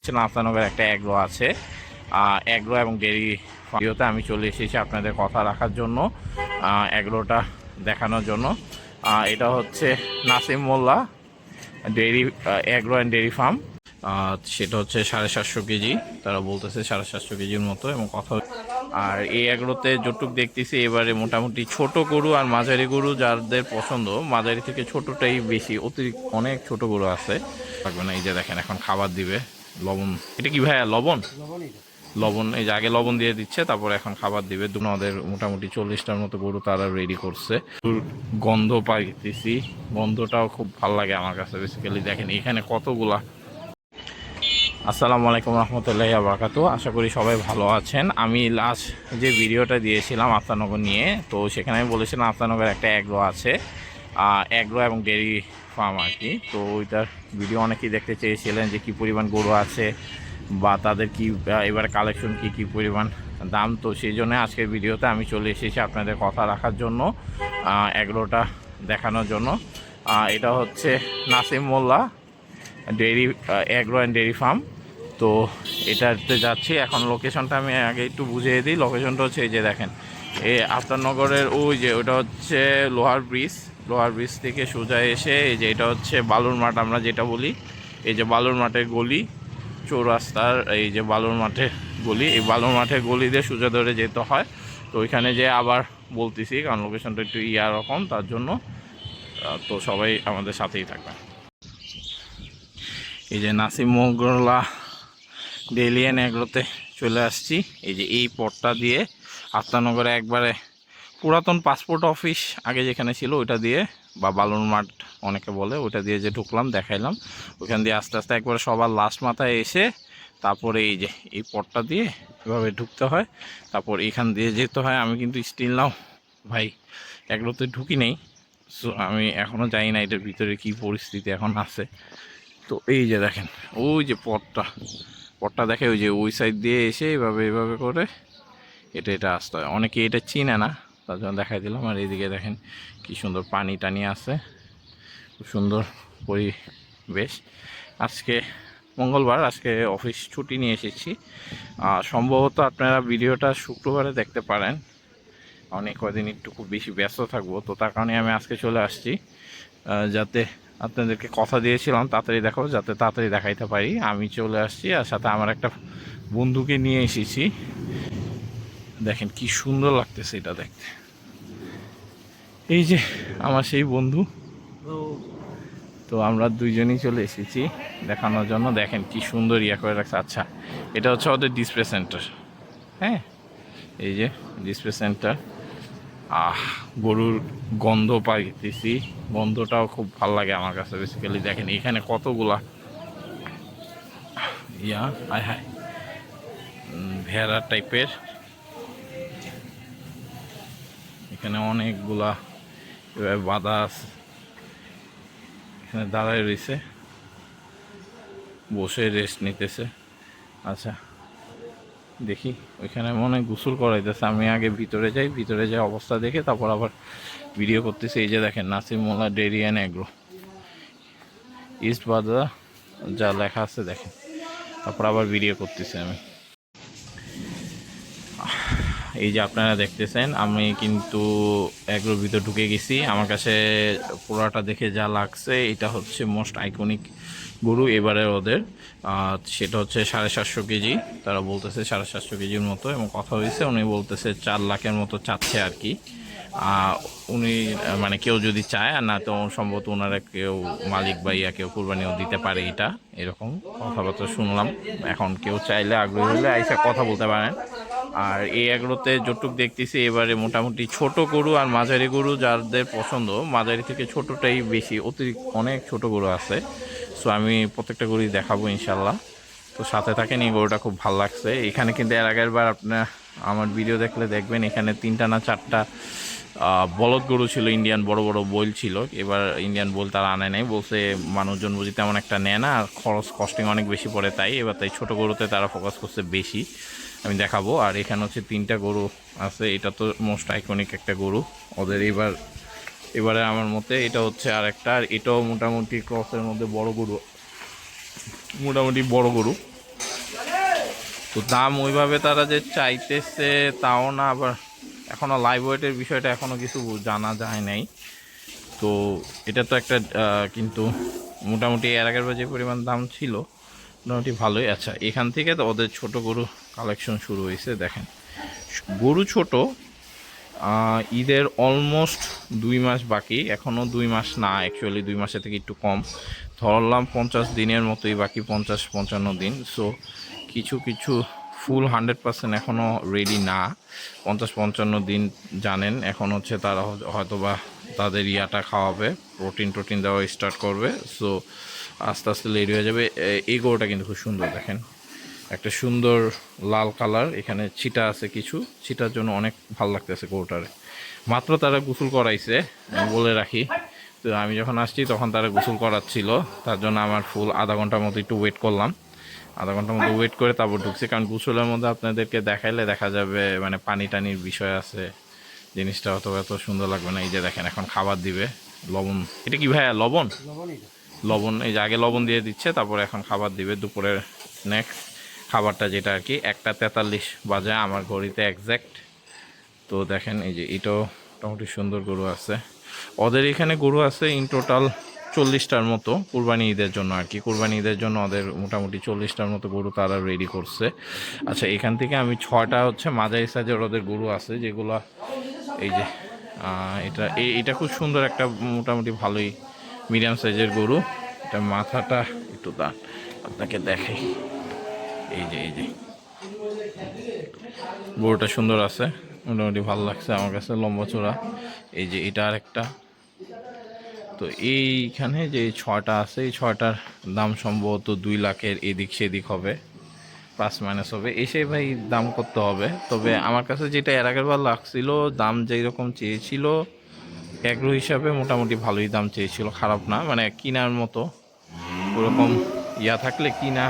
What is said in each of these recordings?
নাফতানগর একটা অ্যাগ্রো আছে। অ্যাগ্রো এবং ডেয়ারি ভিডিওতে আমি চলে এসেছি আপনাদের কথা রাখার জন্য, অ্যাগ্রোটা দেখানোর জন্য। এটা হচ্ছে Nasim Molla dairy agro and dairy farm. সেটা হচ্ছে 750 কেজি, তারা বলতেছে 750 কেজির মতো এবং কথা। আর এই অ্যাগ্রোতে যতটুক দেখতেছি এবারে মোটামুটি ছোট গরু আর মাঝারি গরু যাদের পছন্দ, মাঝারি থেকে ছোটটাই বেশি, অতিরিক্ত অনেক ছোট গরু আছে থাকবে না। এই যে দেখেন এখন খাবার দিবে, লবণ। এটা কি ভাইয়া লবণ? লবণ এই যে আগে লবণ দিয়ে দিচ্ছে, তারপর এখন খাবার দিবে। ওদের মোটামুটি 40টার মতো গরু তারা রেডি করছে। গন্ধ পাইতেছি, গন্ধটাও খুব ভালো লাগে আমার কাছে। বেসিক্যালি দেখেন এখানে কতগুলা। আসসালামু আলাইকুম রহমতুল্লাহি ওয়া বারাকাতুহু। আশা করি সবাই ভালো আছেন। আমি লাস্ট যে ভিডিওটা দিয়েছিলাম আফতাবনগর নিয়ে, তো সেখানে আমি বলেছিলাম আফতাবনগর একটা অ্যাগ্রো আছে, অ্যাগ্রো এবং ডেয়ারি ফার্ম আর কি। তো ওইটার ভিডিও অনেকেই দেখতে চেয়েছিলেন যে কী পরিমাণ গরু আছে বা তাদের কি এবার কালেকশন কী পরিমাণ দাম। তো সেই জন্য আজকের ভিডিওতে আমি চলে এসেছি আপনাদের কথা রাখার জন্য, অ্যাগ্রোটা দেখানোর জন্য। এটা হচ্ছে Nasim Molla dairy agro and dairy farm. তো এটাতে যাচ্ছি এখন। লোকেশনটা আমি আগে একটু বুঝিয়ে দিই। লোকেশনটা হচ্ছে এই যে দেখেন, এই আফতাবনগরের ওই যে ওটা হচ্ছে লোহার ব্রিজ থেকে সোজা এসে এই যে এটা হচ্ছে বালুর মাঠ আমরা যেটা বলি। এই যে বালুর মাঠের গলি, চৌরাস্তার এই যে বালুর মাঠের গলি, এই বালুর মাঠের গলি দিয়ে সোজা ধরে যেতে হয়। তো ওইখানে যে আবার বলতেছি কারণ লোকেশনটা একটু রকম, তার জন্য। তো সবাই আমাদের সাথেই থাকবেন। এই যে নাসিম মোল্লা ডেয়ারি অ্যাগ্রোতে চলে আসছি। এই যে এই পথটা দিয়ে আফতাবনগরে একবারে পুরাতন পাসপোর্ট অফিস আগে যেখানে ছিল ওইটা দিয়ে, বা বালুর মাঠ অনেকে বলে, ওইটা দিয়ে যে ঢুকলাম দেখাইলাম, ওইখান দিয়ে আস্তে আস্তে একবারে সবার লাস্ট মাথায় এসে তারপরে এই যে এই পথটা দিয়ে এভাবে ঢুকতে হয়, তারপর এখান দিয়ে যেতে হয়। আমি কিন্তু স্টিল নাও ভাই এগুলোতে ঢুকি নেই, সো আমি এখনও জানি না এটার ভিতরে কী পরিস্থিতি এখন আছে। তো এই যে দেখেন ওই যে পথটা দেখে, ওই যে ওই সাইড দিয়ে এসে এভাবে করে এটা আসতে হয়। অনেকে এটা চিনে না, তার জন্য দেখাই দিলাম। আর এইদিকে দেখেন কি সুন্দর পানি টানি আছে, খুব সুন্দর পরিবেশ। আজকে মঙ্গলবার, আজকে অফিস ছুটি নিয়ে এসেছি। সম্ভবত আপনারা ভিডিওটা শুক্রবারে দেখতে পারেন, অনেক কদিন একটু খুব বেশি ব্যস্ত থাকবো, তো তার কারণে আমি আজকে চলে আসছি, যাতে আপনাদেরকে কথা দিয়েছিলাম তাড়াতাড়ি দেখাবো, যাতে তাড়াতাড়ি দেখাইতে পারি। আমি চলে আসছি আর সাথে আমার একটা বন্ধুকে নিয়ে এসেছি। দেখেন কি সুন্দর লাগতেছে এটা দেখতে। এই যে আমার সেই বন্ধু, তো আমরা দুইজনই চলে এসেছি দেখানোর জন্য। দেখেন কি সুন্দর করে রাখছে। আচ্ছা, এটা হচ্ছে ওদের ডিসপ্লে সেন্টার। হ্যাঁ, এই যে ডিসপ্লে সেন্টার। গরুর গন্ধ পাইতেছি, গন্ধটাও খুব ভালো লাগে আমার কাছে। বেসিক্যালি দেখেন এখানে কতগুলা আয় হায় ভেড়া টাইপের, এখানে অনেকগুলা এভাবে বাঁধা আছে। এখানে দাঁড়ায় রয়েছে, বসে রেস্ট নিতেছে। আচ্ছা দেখি, ওইখানে মনে হয় গোসল করাইতেছে। আমি আগে ভিতরে যাই অবস্থা দেখে তারপর আবার ভিডিও করতেছি। এই যে দেখেন Nasim Molla dairy and agro east বাজার যা লেখা আছে দেখেন, তারপর আবার ভিডিও করতেছি আমি। এই যে আপনারা দেখতেছেন আমি কিন্তু অ্যাগ্রোর ভিতর ঢুকে গেছি। আমার কাছে পুরাটা দেখে যা লাগছে, এটা হচ্ছে মোস্ট আইকনিক গরু এবারে ওদের। সেটা হচ্ছে 750 কেজি, তারা বলতেছে 750 কেজির মতো এবং কথা হয়েছে উনি বলতেছে 4 লাখের মতো চাচ্ছে আর কি। উনি মানে কেউ যদি চায়, আর না তো সম্ভবত ওনারা কেউ মালিক বা কেউ কুরবানিও দিতে পারে, এটা এরকম কথাবার্তা শুনলাম। এখন কেউ চাইলে আগ্রহী হলে আইসা কথা বলতে পারেন। আর এই এগুলোতে যতটুক দেখতেছি এবারে মোটামুটি ছোট গরু আর মাঝারি গরু যাদের পছন্দ, মাঝারি থেকে ছোটটাই বেশি, অতিরিক্ত অনেক ছোট গরু আছে। সো আমি প্রত্যেকটা গরুই দেখাবো ইনশাল্লাহ। তো সাথে থাকেন, এই গরুটা খুব ভালো লাগছে। এখানে কিন্তু এর আগের বার আপনার আমার ভিডিও দেখলে দেখবেন এখানে 3টা না 4টা বলদ গরু ছিল, ইন্ডিয়ান বড় বড় বইল ছিল। এবার ইন্ডিয়ান বইল তারা আনে নাই, বলছে মানুষজন বুঝি তেমন একটা নেয় না, আর কস্টিং অনেক বেশি পড়ে, তাই ছোট গরুতে তারা ফোকাস করছে বেশি। আমি দেখাবো। আর এখানে হচ্ছে 3টা গরু আছে, এটা তো মোস্ট আইকনিক একটা গরু ওদের। এবারে আমার মতে এটা হচ্ছে আর একটা, আর এটাও মোটামুটি ক্রসের মধ্যে বড় গরু, মোটামুটি বড় গরু। তো দাম ওইভাবে তারা যে চাইতেছে তাও না, আবার এখনও লাইভ ওয়েটের বিষয়টা এখনও কিছু জানা যায় নাই। তো এটা তো একটা কিন্তু মোটামুটি এর আগের যে পরিমাণ দাম ছিল মোটামুটি ভালোই। আচ্ছা, এখান থেকে তো ওদের ছোট গরু কালেকশন শুরু হয়েছে। দেখেন গরু ছোট, ঈদের অলমোস্ট 2 মাস বাকি, এখনও 2 মাস না, অ্যাকচুয়ালি 2 মাসের থেকে একটু কম ধরলাম, 50 দিনের মতোই বাকি, 50-55 দিন। সো কিছু কিছু ফুল 100% এখনও রেডি না। 50-55 দিন জানেন, এখন হচ্ছে তারা হয়তো বা তাদের ইয়াটা খাওয়াবে, প্রোটিন দেওয়া স্টার্ট করবে। সো আস্তে আস্তে রেডি হয়ে যাবে। এই গরুটা কিন্তু খুব সুন্দর, দেখেন একটা সুন্দর লাল কালার, এখানে ছিটা আছে, কিছু ছিটার জন্য অনেক ভালো লাগতেছে গরুটারে। মাত্র তারা গোসল করাইছে, আমি বলে রাখি। তো আমি যখন আসছি তখন তারা গোসল করাচ্ছিল, তার জন্য আমার ফুল আধা ঘন্টার মতো একটু ওয়েট করলাম। আধা ঘন্টার মতো ওয়েট করে তারপর ঢুকছি, কারণ গোসলের মধ্যে আপনাদেরকে দেখাইলে দেখা যাবে মানে পানি টানির বিষয় আছে, জিনিসটা অত এত সুন্দর লাগবে না। এই যে দেখেন এখন খাবার দিবে, লবণ, এটা কি ভাইয়া লবণ? লবণ, এই যে আগে লবণ দিয়ে দিচ্ছে, তারপরে এখন খাবার দিবে দুপুরের স্ন্যাক্স খাবারটা, যেটা আর কি 1টা 43 বাজে আমার ঘড়িতে একজ্যাক্ট। তো দেখেন এই যে এটাও মোটামুটি সুন্দর গরু আছে ওদের এখানে। গরু আছে ইন টোটাল 40টার মতো কুরবানি ঈদের জন্য আর কি। কুরবানি ঈদের জন্য ওদের মোটামুটি 40টার মতো গরু তারা রেডি করছে। আচ্ছা, এখান থেকে আমি 6টা হচ্ছে মাঝারি সাইজের ওদের গরু আছে, যেগুলো এই যে এটা খুব সুন্দর একটা মোটামুটি ভালোই মিডিয়াম সাইজের গরু। এটা মাথাটা একটু দাঁড় আপনাকে দেখাই, এই যে গরুটা সুন্দর আছে, মোটামুটি ভালো লাগছে আমার কাছে, লম্বা চূড়া। এই যে এটা আরেকটা। তো এইখানে যে 6টা আছে, এই 6টার দাম সম্ভবত 2 লাখের এদিক সেদিক হবে, প্লাস মাইনাস হবে। এসে ভাই দাম করতে হবে। তবে আমার কাছে যেটা এর আগের বার লাগছিল, দাম যেই রকম চেয়েছিল এগ্রো হিসাবে মোটামুটি ভালোই দাম চেয়েছিল, খারাপ না, মানে কেনার মতো ওরকম ইয়া থাকলে কিনা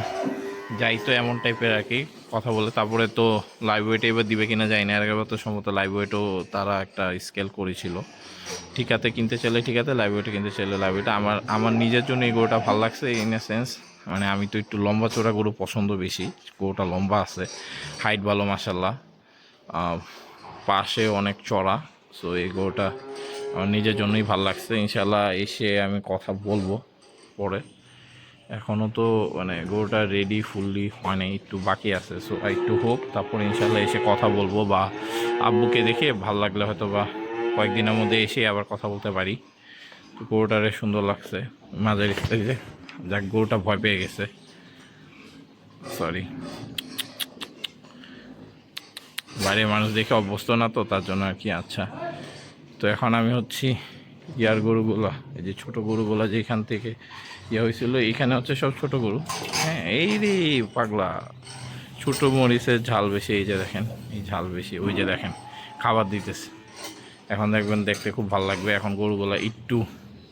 যাইতো এমন টাইপের আর কি কথা বলে। তারপরে তো লাইভ ওয়েটে এবার দিবে কিনা যায় না, এর আগেবার তো সম্ভবত লাইভ ওয়েটও তারা একটা স্কেল করেছিল। ঠিকাতে কিনতে চাইলে ঠিকাতে, লাইভ ওয়েটে কিনতে চাইলে লাইভ ওয়েটে। আমার নিজের জন্য এই গরুটা ভালো লাগছে ইন এ সেন্স, মানে আমি তো একটু লম্বা চড়া গরু পছন্দ বেশি। গরুটা লম্বা আছে, হাইট ভালো মাশাল্লাহ, পাশে অনেক চড়া। সো এই গরুটা আমার নিজের জন্যই ভালো লাগছে। ইনশাল্লাহ এসে আমি কথা বলবো পরে। এখনও তো মানে গরুটা রেডি ফুললি হয় নাই, একটু বাকি আছে। সো একটু হোক, তারপরে ইনশাল্লাহ এসে কথা বলবো, বা আব্বুকে দেখে ভালো লাগলে হয়তো বা কয়েকদিনের মধ্যে এসে আবার কথা বলতে পারি। তো গরুটারে সুন্দর লাগছে, মাঝারি সাইজে। যাক, গরুটা ভয় পেয়ে গেছে, সরি, বাইরের মানুষ দেখে অভ্যস্ত না তো, তার জন্য আর কি। আচ্ছা, তো এখন আমি হচ্ছি ইয়ার গরুগুলা, এই যে ছোটো গরুগুলা যেখান থেকে ইয়ে হয়েছিল, এইখানে হচ্ছে সব ছোট গরু। হ্যাঁ, এই রে পাগলা, ছোটো মরিচের ঝাল বেশি, এই যে দেখেন এই ঝাল বেশি, ওই যে দেখেন খাবার দিতেছে। এখন দেখবেন দেখতে খুব ভালো লাগবে। এখন গরুগুলা একটু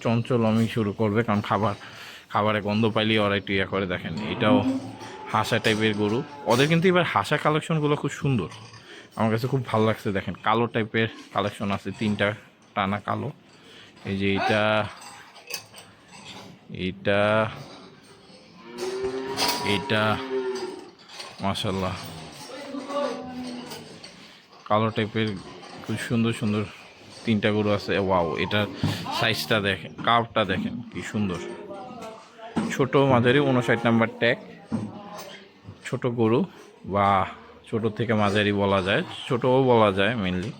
চঞ্চলমি শুরু করবে, কারণ খাবারে গন্ধ পাইলেই ওরা একটু ইয়ে করে। দেখেন এটাও হাসা টাইপের গরু ওদের, কিন্তু এবার হাসা কালেকশনগুলো খুব সুন্দর, আমার কাছে খুব ভালো লাগছে। দেখেন কালো টাইপের কালেকশন আছে, 3টা টানা কালো। এই যে এইটা এইটা এইটা মাশাল্লাহ কালো টাইপের খুব সুন্দর সুন্দর 3টা গরু আছে। ওয়াও, এটার সাইজটা দেখেন, কার্ভটা দেখেন কি সুন্দর। ছোট মাঝারি 59 নাম্বার ট্যাগ, ছোট গরু বা ছোট থেকে মাঝারি বলা যায়, ছোটও বলা যায় মেনলি,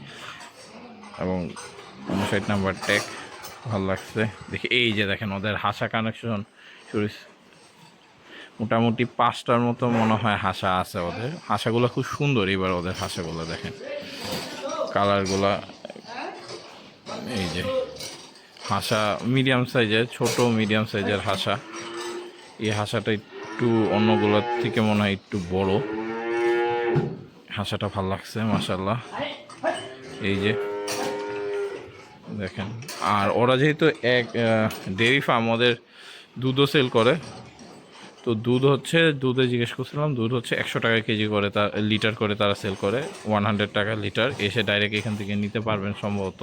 এবং 59 নাম্বার ট্যাগ ভালো লাগছে দেখি। এই যে দেখেন ওদের হাসা কানেকশন শুরু, মোটামুটি 5টার মতো মনে হয় হাসা আছে ওদের। হাসাগুলো খুব সুন্দর, এবার ওদের হাসাগুলো দেখেন কালারগুলা। এই যে হাসা মিডিয়াম সাইজের, ছোট মিডিয়াম সাইজের হাসা। এই হাসাটা একটু অন্যগুলোর থেকে মনে হয় একটু বড়। হাসাটা ভালো লাগছে মাশাল্লাহ। এই যে দেখেন, আর ওরা যেহেতু এক ডেয়ারি ফার্ম, ওদের দুধও সেল করে। তো দুধে জিজ্ঞেস করছিলাম, দুধ হচ্ছে 100 টাকা কেজি করে, তার লিটার করে তারা সেল করে, 100 টাকা লিটার। এসে ডাইরেক্ট এখান থেকে নিতে পারবেন সম্ভবত,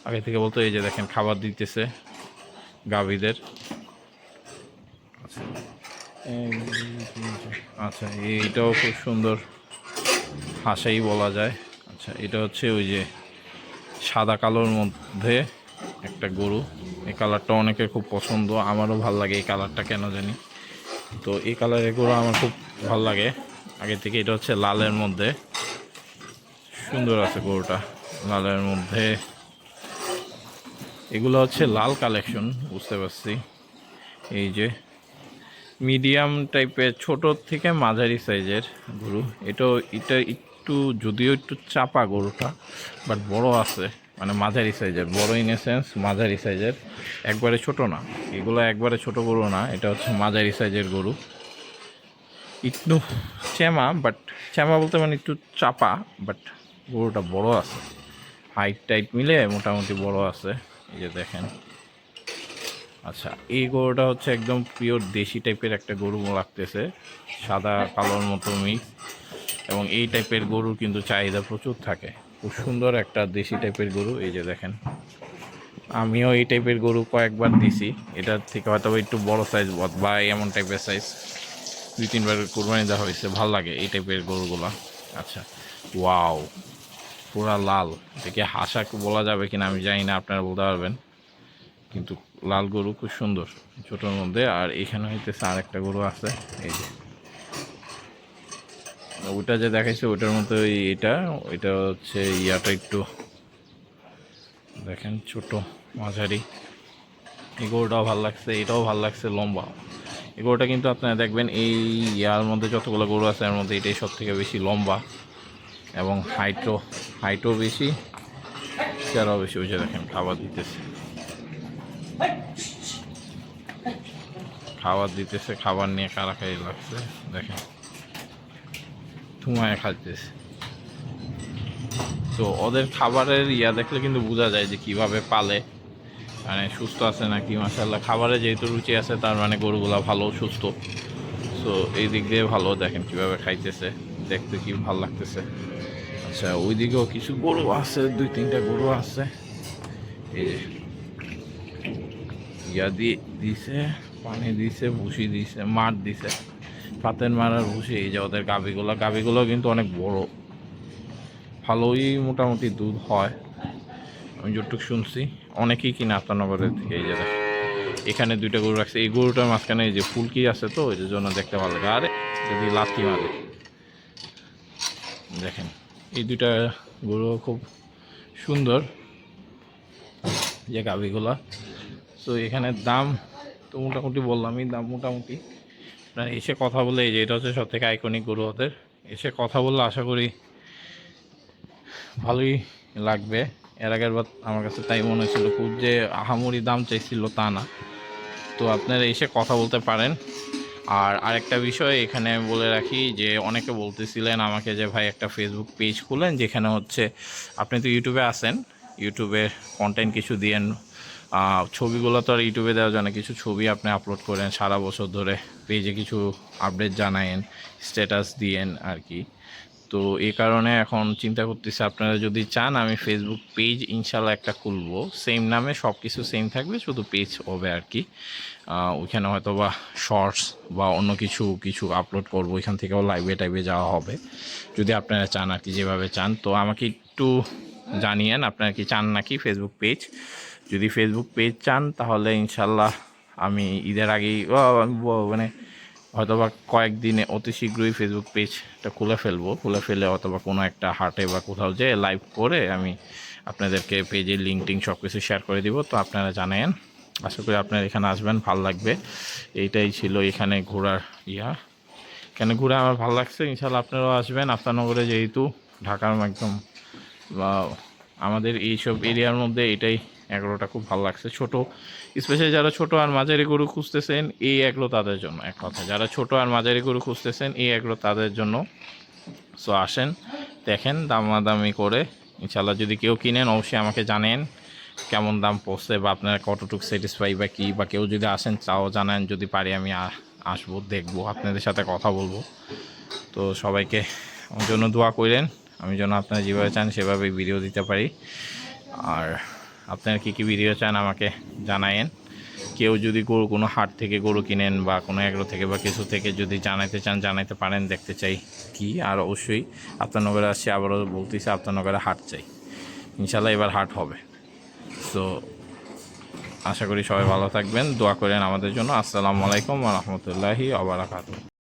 আগে থেকে বলতো। এই যে দেখেন খাবার দিতেছে গাভীদের। আচ্ছা, এইটাও খুব সুন্দর হাসাই বলা যায়। আচ্ছা, এটা হচ্ছে ওই যে সাদা কালোর মধ্যে একটা গরু। এই কালারটা অনেকের খুব পছন্দ, আমারও ভাল লাগে এই কালারটা কেন জানি। তো এই কালারের গরু আমার খুব ভাল লাগে আগে থেকে। এটা হচ্ছে লালের মধ্যে, সুন্দর আছে গরুটা লালের মধ্যে। এগুলো হচ্ছে লাল কালেকশন, বুঝতে পারছি। এই যে মিডিয়াম টাইপের, ছোট থেকে মাঝারি সাইজের গরু। এটা একটু, যদিও একটু চাপা গরুটা, বাট বড় আছে, মানে মাঝারি সাইজের, বড় ইন এ সেন্স মাঝারি সাইজের, একবারে ছোট না। এগুলো একবারে ছোট গরু না, এটা হচ্ছে মাঝারি সাইজের গরু। একটু শ্যামা, বাট শ্যামা বলতে মানে একটু চাপা, বাট গরুটা বড় আছে, হাইট টাইট মিলে মোটামুটি বড় আছে। এই যে দেখেন। আচ্ছা, এই গরুটা হচ্ছে একদম পিওর দেশি টাইপের একটা গরু লাগতেছে, সাদা কালোর মতো মিক্স। এবং এই টাইপের গরুর কিন্তু চাহিদা প্রচুর থাকে, খুব সুন্দর একটা দেশি টাইপের গরু। এই যে দেখেন, আমিও এই টাইপের গরু কয়েকবার দিছি, এটার থেকে হয়তো একটু বড় সাইজ বা এমন টাইপের সাইজ 2-3বার কোরবানি দেওয়া হয়েছে। ভাল লাগে এই টাইপের গরুগুলা। আচ্ছা, ওয়াও, পুরা লাল। দেখে হাসা বলা যাবে কিনা আমি জানি না, আপনারা বলতে পারবেন। কিন্তু লাল গরু খুব সুন্দর, ছোটোর মধ্যে। আর এখানে হইতেছে আর একটা গরু আছে, এই যে ওইটা যে দেখাইছে ওইটার মতো এটা হচ্ছে ইয়াটা একটু দেখেন, ছোট মাঝারি। এই গরুটাও ভালো লাগছে, এটাও ভালো লাগছে, লম্বা। এই গরুটা কিন্তু আপনারা দেখবেন এই ইয়ার মধ্যে যতগুলো গরু আছে এর মধ্যে এটাই সব থেকে বেশি লম্বা, এবং হাইটও বেশি, চেহারাও বেশি। ওই যে দেখেন খাবার দিতেছে, খাবার নিয়ে কারাকারি লাগছে, দেখেন ধুমায় খাইতেছে। তো ওদের খাবারের ইয়া দেখলে কিন্তু বোঝা যায় যে কিভাবে পালে, মানে সুস্থ আছে নাকি। মাশাআল্লাহ, খাবারে যেহেতু রুচি আছে তার মানে গরুগুলা ভালো সুস্থ। তো এই দিক দিয়ে ভালো, দেখেন কিভাবে খাইতেছে, দেখতে কি ভালো লাগতেছে। আচ্ছা, ওই দিকেও কিছু গরু আছে, 2-3টা গরু আছে। এই যে ইয়া দিছে, পানি দিছে, ভুসি দিছে, মাঠ দিছে, পাতের মারার ভুসি। এই যে ওদের গাভিগুলো কিন্তু অনেক বড়, ভালোই মোটামুটি দুধ হয় আমি যতটুকু শুনছি। অনেকেই কিনে আতানগরের থেকে। এই যে দেখেন, এখানে 2টা গরু রাখছে, এই গরুটার মাঝখানে এই যে ফুলকি আছে, তো ওই জন্য দেখতে ভালো লাগে। আর যদি লাথি মারে, দেখেন এই 2টা গরু খুব সুন্দর, যে গাভিগুলা। তো এখানে দাম তো মোটামুটি বললামই, দাম মোটামুটি। আপনার এসে কথা বলে, এই যে এটা হচ্ছে সব থেকে আইকনিক গরু ওদের, এসে কথা বললে আশা করি ভালোই লাগবে। এর আগের বার আমার কাছে তাই মনে হয়েছিল, খুব যে আহামরি দাম চাইছিল তা না। তো আপনারা এসে কথা বলতে পারেন। আর আরেকটা বিষয় এখানে আমি বলে রাখি, যে অনেকে বলতেছিলেন আমাকে যে ভাই একটা ফেসবুক পেজ খুলেন, যেখানে হচ্ছে আপনি তো ইউটিউবে আসেন, ইউটিউবে কন্টেন্ট কিছু দিয়েন। ছবিগুলো তো আর ইউটিউবে দেওয়া যায় না, কিছু ছবি আপনি আপলোড করেন সারা বছর ধরে, পেজে কিছু আপডেট জানায়েন, স্ট্যাটাস দিয়েন আর কি। তো এই কারণে এখন চিন্তা করতেছি, আপনারা যদি চান আমি ফেসবুক পেজ ইনশাল্লাহ একটা খুলবো, সেম নামে, সব কিছু সেম থাকবে, শুধু পেজ হবে আর কি। ওইখানে হয়তো বা শর্টস বা অন্য কিছু আপলোড করবো, ওইখান থেকেও লাইভে যাওয়া হবে, যদি আপনারা চান আর কি, যেভাবে চান। তো আমাকে একটু জানিয়েন আপনারা কি চান নাকি ফেসবুক পেজ। যদি ফেসবুক পেজ চান তাহলে ইনশাল্লাহ আমি ঈদের আগেই মানে হয়তোবা কয়েকদিনে অতি শীঘ্রই ফেসবুক পেজটা খুলে ফেলে অথবা কোনো একটা হাটে বা কোথাও যেয়ে লাইভ করে আমি আপনাদেরকে পেজের লিঙ্ক টিঙ্ক সব কিছু শেয়ার করে দিব। তো আপনারা জানেন, আশা করি আপনারা এখানে আসবেন, ভালো লাগবে। এইটাই ছিল এখানে ঘোরার এখানে ঘুরে আমার ভালো লাগছে। ইনশাল্লাহ আপনারাও আসবেন। আফতাবনগরে যেহেতু ঢাকার একদম বা আমাদের এইসব এরিয়ার মধ্যে এটাই এগুলোটা খুব ভালো লাগছে। ছোট, স্পেশালি যারা ছোট আর মাঝারি গরু খুঁজতেছেন, এই এগুলো তাদের জন্য। এক কথা, যারা ছোট আর মাঝারি গরু খুঁজতেছেন, এই এগুলো তাদের জন্য। সো আসেন, দেখেন, দামাদামি করে ইনশাল্লাহ যদি কেউ কিনেন অবশ্যই আমাকে জানেন কেমন দাম পড়ছে, বা আপনারা কতটুকু স্যাটিসফাই বা কী, বা কেউ যদি আসেন তাও জানান, যদি পারি আমি আসবো, দেখবো, আপনাদের সাথে কথা বলবো। তো সবাইকে আমার জন্য দোয়া করেন, আমি যেন আপনারা যেভাবে চান সেভাবেই ভিডিও দিতে পারি। আর আপনারা কী ভিডিও চান আমাকে জানায়েন। কেউ যদি গরু কোনো হাট থেকে গরু কিনেন বা কোনো এগ্রো থেকে বা কিছু থেকে যদি জানাইতে চান জানাইতে পারেন, দেখতে চাই কি। আর অবশ্যই আফতাবনগরে আসছি, আবারও বলতেছি আফতাবনগরে হাট চাই, ইনশাল্লাহ এবার হাট হবে। সো আশা করি সবাই ভালো থাকবেন, দোয়া করেন আমাদের জন্য। আসসালামু আলাইকুম ওয়া রাহমাতুল্লাহি ওয়া বারাকাতুহু।